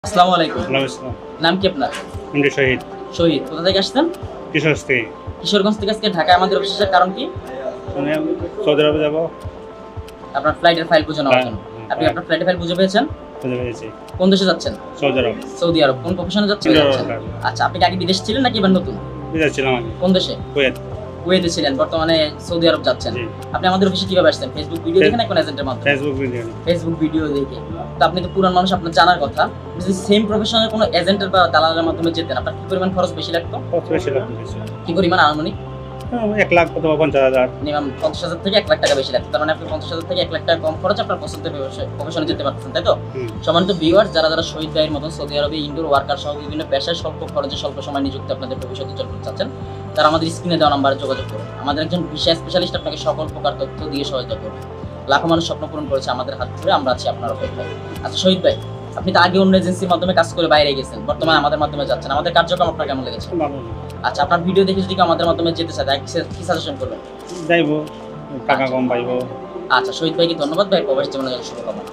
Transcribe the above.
আসসালামু আলাইকুম। নমস্কার। নাম কি আপনার? এমডি শহীদ। শহীদ। কোথা থেকে আসছেন? কিশোর থেকে। কিশোরগঞ্জ থেকে আজকে ঢাকায় আমাদের অফিসে আসার কারণ কি? আমি সৌদি আরবে যাবো। আপনার ফ্লাইটের ফাইল বুঝে নেওয়ার জন্য। আপনি আপনার ফ্লাইটের ফাইল বুঝে পেয়েছেন? বুঝে পেরেছি। কোন দেশে যাচ্ছেন? সৌদি আরব। সৌদি আরব। কোন প্রফেশনে যাচ্ছেন? আচ্ছা, আপনি কি আগে বিদেশ ছিলেন নাকি এবার নতুন? বিদেশ ছিলাম আগে। কোন দেশে? কুয়েত। কুয়েতে ছিলেন, বর্তমানে সৌদি আরব যাচ্ছেন। জি। আপনি আমাদের অফিসে কিভাবে আসছেন? ফেসবুক ভিডিও দেখে না কোন এজেন্টের মাধ্যমে? Facebook video. ফেসবুক ভিডিও দেখে। তো আপনি তো পুরান মানুষ, আপনার জানার কথা। যদি সেম প্রফেশনের কোনো এজেন্টের বা দালালের মাধ্যমে যেতেন, আপনার কি পরিমাণ খরচ বেশি লাগতো? কত বেশি লাগতো বেশি? কি পরিমাণ আনুমানিক? 1 লাখ অথবা 50,000। মিনিমাম 50,000 থেকে 1 লাখ টাকা বেশি লাগতো। তার মানে আপনি 50,000 থেকে 1 লাখ টাকা কম খরচে আপনার পছন্দের প্রফেশনে যেতে পারতেছেন, তাই তো? সম্মানিত ভিউয়ার, যারা শহীদ ভাইয়ের মতন সৌদি আরবে ইনডোর ওয়ার্কার সহ বিভিন্ন পেশায় স্বল্প খরচে স্বল্প সময় নিযুক্ত আপনাদের ভবিষ্যৎ উজ্জ্বল করতে চাচ্ছেন, তারা আমাদের স্ক্রিনে দেওয়া নাম্বারে যোগাযোগ করুন। আমাদের একজন ভিসা স্পেশালিস্ট আপনাকে সকল প্রকার তথ্য দিয়ে সহায়তা করবে। লাখো মানুষ স্বপ্ন পূরণ করেছে আমাদের হাত ধরে, আমরা আছি আপনার অপেক্ষায়। আচ্ছা শহীদ ভাই, আপনি তো আগে অন্য এজেন্সির মাধ্যমে কাজ করে বাইরে গেছেন, বর্তমানে আমাদের মাধ্যমে যাচ্ছেন। আমাদের কার্যক্রম আপনার কেমন লেগেছে? ভালো। আচ্ছা, আপনার ভিডিও দেখে যদি কেউ আমাদের মাধ্যমে যেতে চায়, তাকে কি সাজেশন করবেন? যাইবো, টাকা কম পাইবো। আচ্ছা শহীদ ভাইকে ধন্যবাদ ভাই, প্রবাস জীবনের জন্য শুভকামনা।